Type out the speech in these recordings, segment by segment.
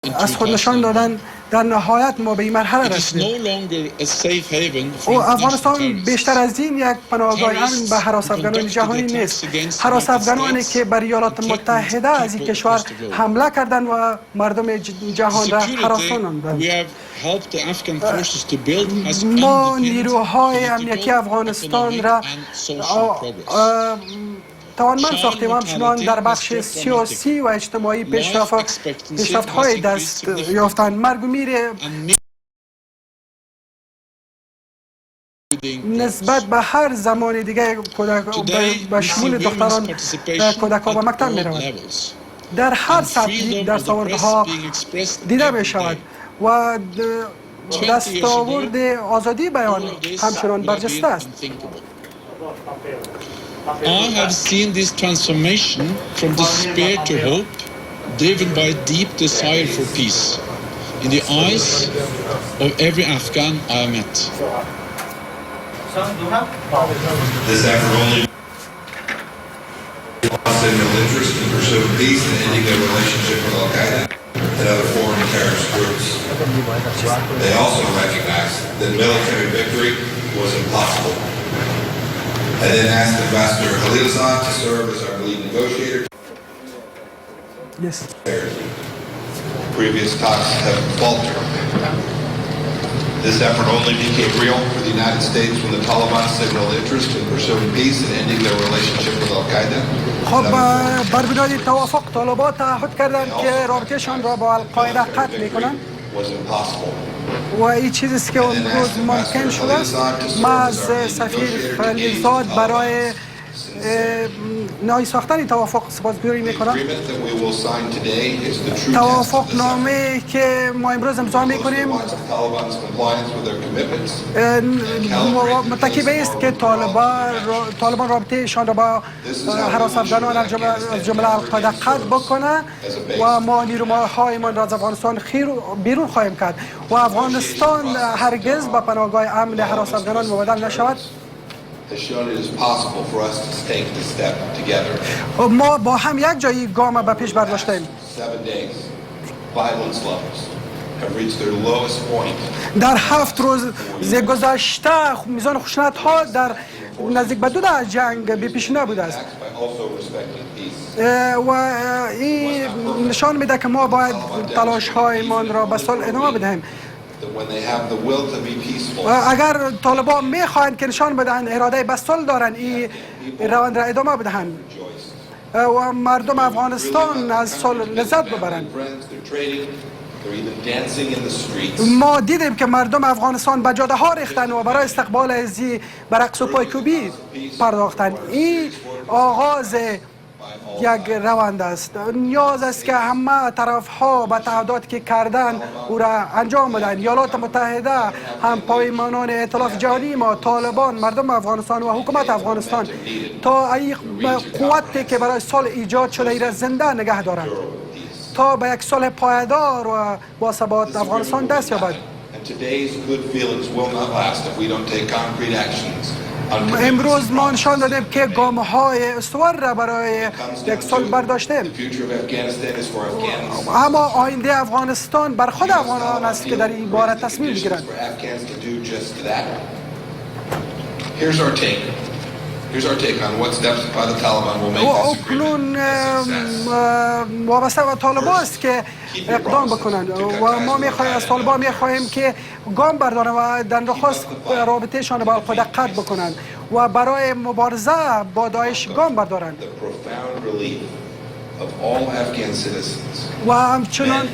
از خود نشان دادن در نهایت ما به این مرحله رسیدیم. و افغانستان بیشتر از این یک پناهگاه امن به هراس افغانان جهانی نیست. هراس افغانانی که بر ایالات متحده از این کشور حمله کردند و مردم جهان را هراساندند. ما نیروهای امنیتی افغانستان را توانمند ساختیم، همچنان در بخش سیاسی و اجتماعی پیشرفت‌های دست یافتند. مرگ و میر نسبت به هر زمان دیگه به شمول دختران کودکان به مکتب می روند. در هر سطح دستاوردها دیده می شود و دستاورد آزادی بیان همچنان برجسته است. I have seen this transformation from despair to hope, driven by a deep desire for peace, in the eyes of every Afghan I have met. This effort only lost signal interest in pursuing peace and ending their relationship with Al-Qaeda and other foreign terrorist groups. They also recognized that military victory was impossible. I then asked Ambassador Khalilzad to serve as our lead negotiator. Yes. Previous talks have faltered. This effort only became real for the United States when the Taliban signaled interest in pursuing peace and ending their relationship with Al-Qaeda. خب بر بنیاد توافق طالبان تعهد کردند که رابطهشان را با القاعده قطع میکنند و این چیزی است که امروز ممکن شده است. ما از سفیر خلیلزاد برای نهایی ساختن توافق سپاسگزاری میکنم. توافق نامه که ما امروز امضا میکنیم متکی به است که طالبان رابطهشان را با هراس افغانان از جمله القاعده قطع بکنه و ما نیروهایمان را از افغانستان بیرون خواهیم کرد و افغانستان هرگز به پناهگاه امن هراس افغانان مبادل نشود. ما با هم یک جایی گام به پیش برداشتیم. در 7 روز گذشته میزان خشونت ها در نزدیک به 2 دهه جنگ بی پیش نبوده است و این نشان میده که ما باید تلاش هایمان را به صلح ادامه بدهیم. اگر طالبان میخواهند که نشان بدهند اراده به صلح دارند، این روند را ادامه بدهند و مردم افغانستان از صلح لذت ببرند. ما دیدیم که مردم افغانستان به جاده ها ریختند و برای استقبال ازی به رقص و پایکوبی پرداختند. این آغاز یک روند است. نیاز است که همه طرف ها به تعهداتی که کردن او را انجام بدهند. ایالات متحده، هم پایمانان ائتلاف جهانی ما، طالبان، مردم افغانستان و حکومت افغانستان تا این قوتی که برای صلح ایجاد شده ای را زنده نگه دارند تا به یک صلح پایدار و با ثبات افغانستان دست یابد. امروز ما نشان دادیم که گام‌های استوار را برای یک صلح برداشتیم، اما آینده افغانستان بر خود افغانان است که در این باره تصمیم بگیرند. اکنون وابسته به طالبان است که اقدام بکنند و ما میخواهیم از طالبان میخواهیم که گام بردارند و در نخست رابطهشان با القاعده قطع بکنند و برای مبارزه با داعش گام بردارند و همچنان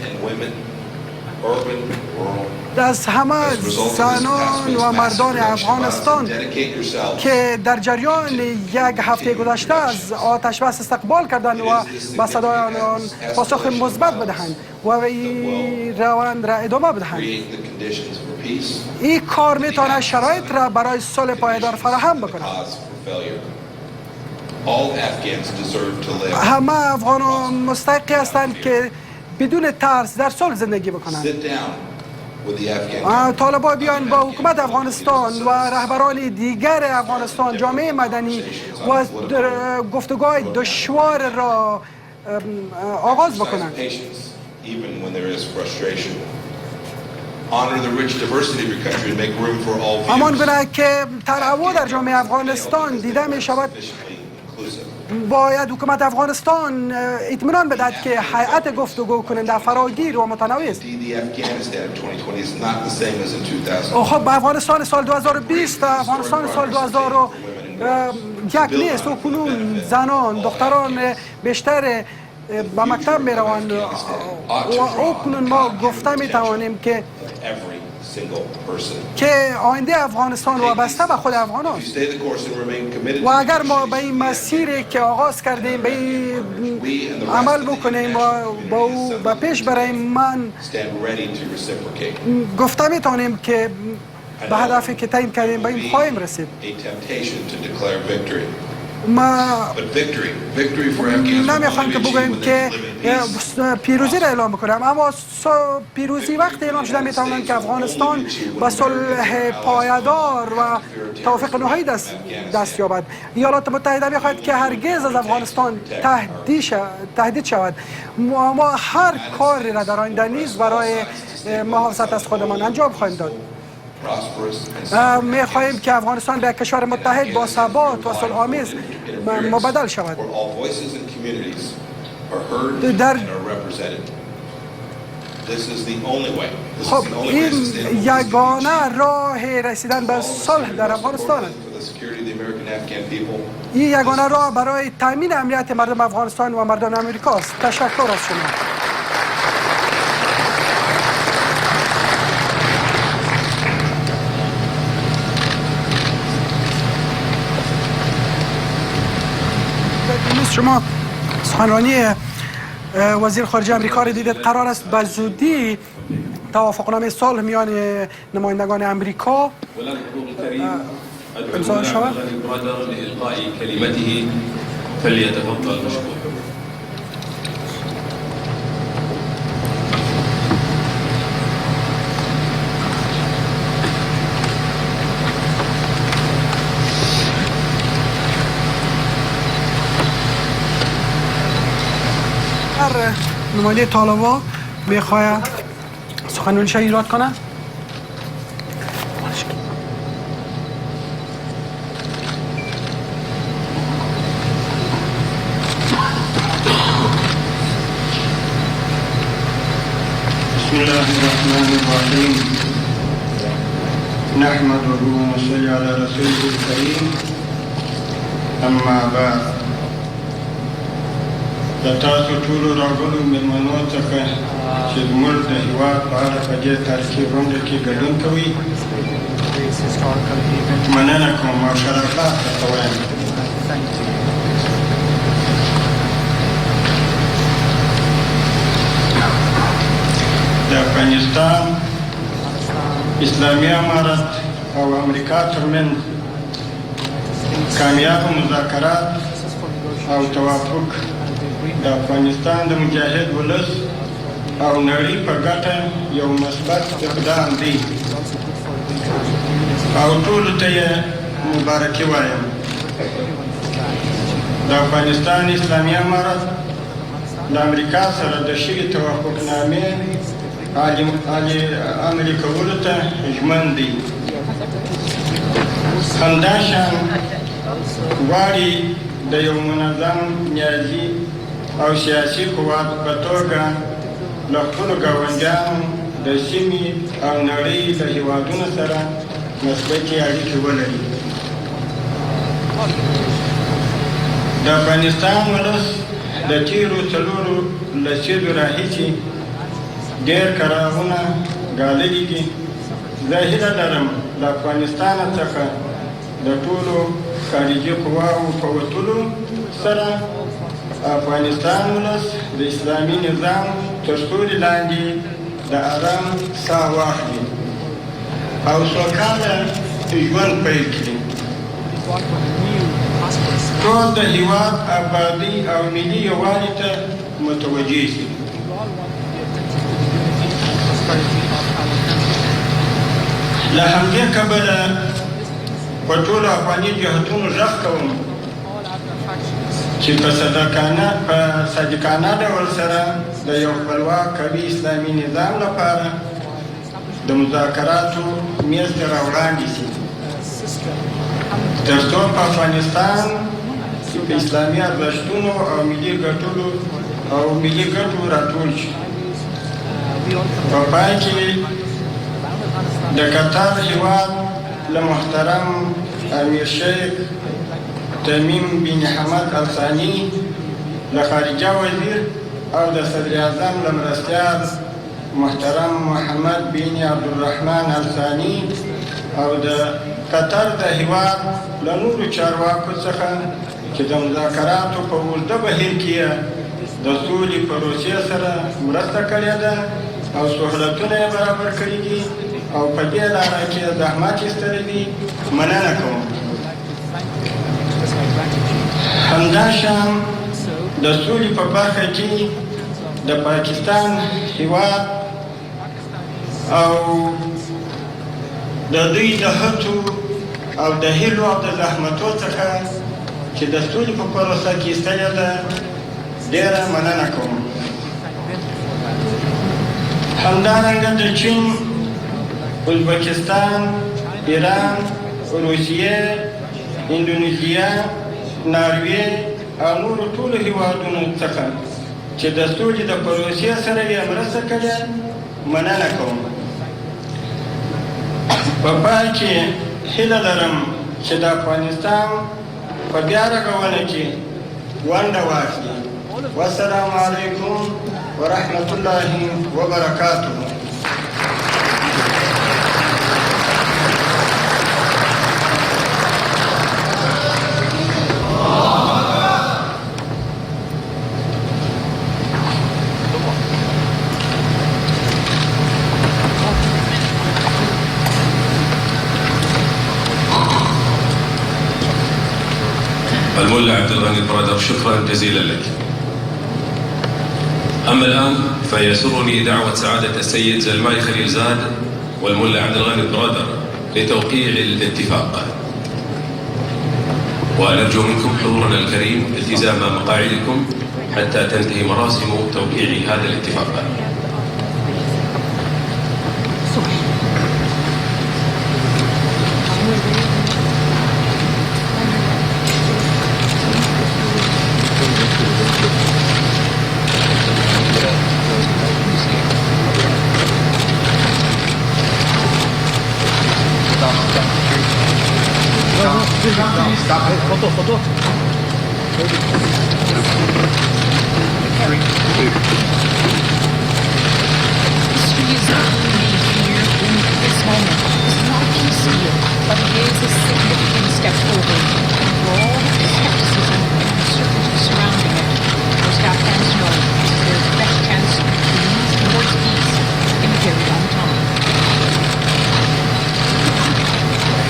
از همه زنان و مردان افغانستان که در جریان یک هفته گذشته از آتش بس استقبال کردند و با صدای آنان پاسخ مثبت بدهند و این روند را ادامه بدهند. این کار میتواند شرایط را برای صلح پایدار فراهم بکند. همه افغانان مستحق هستند که بدون ترس در صلح زندگی بکنند. طالبان بیان با حکومت افغانستان و رهبران دیگر افغانستان، جامعه مدنی و گفتگوهای دشوار را آغاز بکنند. even when there is frustration. Honor the rich diversity of your country and make room for all views. همان گونه که تنوع در جامعه افغانستان دیده می شود، باید حکومت افغانستان اطمینان بدهد که هیئت گفتگو کننده فراگیر و متنوع است. خب افغانستان سال 2020 افغانستان سال 2001 نیست و کنون زنان دختران بیشتر به مکتب می روند و کنون ما گفته می توانیم که آینده افغانستان وابسته به خود افغان است و اگر ما به این مسیری که آغاز کردیم به این عمل بکنیم و با او به پیش بریم، من گفته می توانیم که به هدفی که تعیین کردیم به این خواهیم رسید. ما نمیخوایم که بگوییم که پیروزی را اعلام بکنم، اما پیروزی وقتی اعلام شده میتوانند که افغانستان به صلح پایدار و توافق نهایی دست یابد. ایالات متحده میخواهد که هرگز از افغانستان تهدید شود. ما هر کاری را در آینده نیز برای محافظت از خودمان انجام خواهیم داد. می خواهیم که افغانستان به کشور متحد با ثبات و صلح‌آمیز مبادل شود. خب این یگانه راه رسیدن به صلح در افغانستان است. این یگانه راه برای تامین امنیت مردم افغانستان و مردم امریکا است. تشکر از شما. شما سخنرانی وزیر خارجه امریکا را دیدید. قرار است به زودی توافقنامه صلح میان نمایندگان امریکا امضا شود. نماینده طالبان میخواهد سخنرانیش ایراد کنه. بسم الله الرحمن الرحیم نحمده و نصلی علی رسوله الکریم اما بعد. د تاسو ټولو راغلو مېلمنو څخه چې زموږ د هېواد په اړه په دې تاریخي غونډه کې ګډون کوئ مننه کوم او شرافات درته وایم. د افغانستان اسلامي امارت او امریکا ترمنځ کامیابه مذاکرات او توافق د افغانستان د مجاهد ولس او نړۍ په ګټه یو مثبت اقدام دی او ټولو ته یې مبارکي وایم. د افغانستان اسلامي امارت د امریکا سره د شوي توافقنامې عملي کولو ته ژمن دی. همداشان غواړي د یو منظم نیازي او سیاسي قوت په توګه له خپلو ګاونډیانو د سیمې او نړۍ له هېوادونو سره مثبتې اړیکې ولري. د افغانستان ولس د تېرو څلورو لسیزو راهیسې ډېر کړاوونه ګاللي دي. زه هیله لرم له افغانستانه څخه د ټولو خارجي قواو په وتلو سره افغانستان ولس د اسلامي نظام تر سیوري لاندې د آرام ساه واخلي او سوکاله ژوند پیل کړي. ټول د هېواد ابادۍ او ملي یووالي ته متوجه شي. له همدې کبله په ټولو افغاني جهتونو غږ کوم چې په صادقانه ډول سره د یو خپلواک قوي اسلامي نظام لپاره د مذاکراتو میز ته راوړاندې شي تر څو په افغانستان کې په اسلامي ارزښتونو او ملي ګټو راټول شي. په پای کې د قطر هېواد له محترم امیر شیخ تمیم بن حمد الثاني له خارجه وزیر او د صدر اعظم له مرستیال محترم محمد بن عبدالرحمن الثاني او د قطر د هېواد له نورو چارواکو څخه چې د مذاکراتو په اوږده بهیر کې د سولې پروسې سره مرسته کړې ده او سهولتونه یې برابر کړي دي او په دې لاره کې زحمت ایستلی دي، مننه کوم. همداشان د سولې په برخه کې د پاکستان هېواد او د دوی د هڅو او د هیلو او د زحمتو څخه چې د سولې په پروسه کې ایستلې ده ډېره مننه کوم. همدارنګه د چین، ازبکستان، ایران، روسیې، اندونیزیا، ناروې او نورو ټولو هېوادونو څخه چې د سولې د پروسې سره یې مرسته کړې مننه کوم. په پای کې هیله لرم چې د افغانستان په بیا رغونه کې ونډه واخلي. والسلام علیکم ورحمة الله وبركاته. الملا عبد الغني البرادر، شكرا جزيلا لك. أما الآن فيسرني دعوة سعادة السيد زلماي خليل زاد والملا عبد الغني البرادر لتوقيع الاتفاق، ونرجو منكم حضورنا الكريم التزام مقاعدكم حتى تنتهي مراسم توقيع هذا الاتفاق. Foto. History is not made here in this moment. This is not a peace deal, but it is a significant step forward. For all the skepticism and uncertainty surrounding it, most Afghans know this is their best chance to move towards peace in a very long time.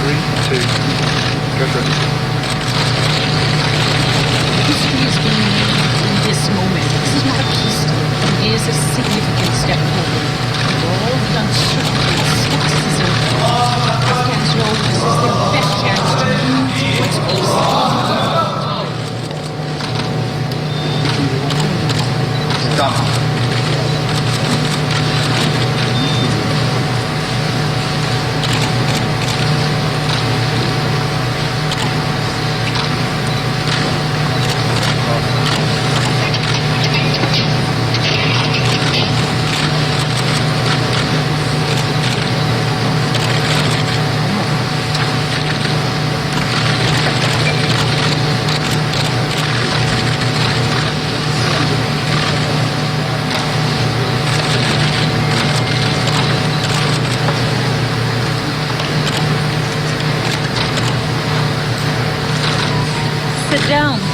3, 2, go for it. History is being made in this moment. This is not a peace deal, but it is a significant step forward. For all the uncertainty and skepticism, Afghans know this is their best chance to move towards peace. Done. Sit down.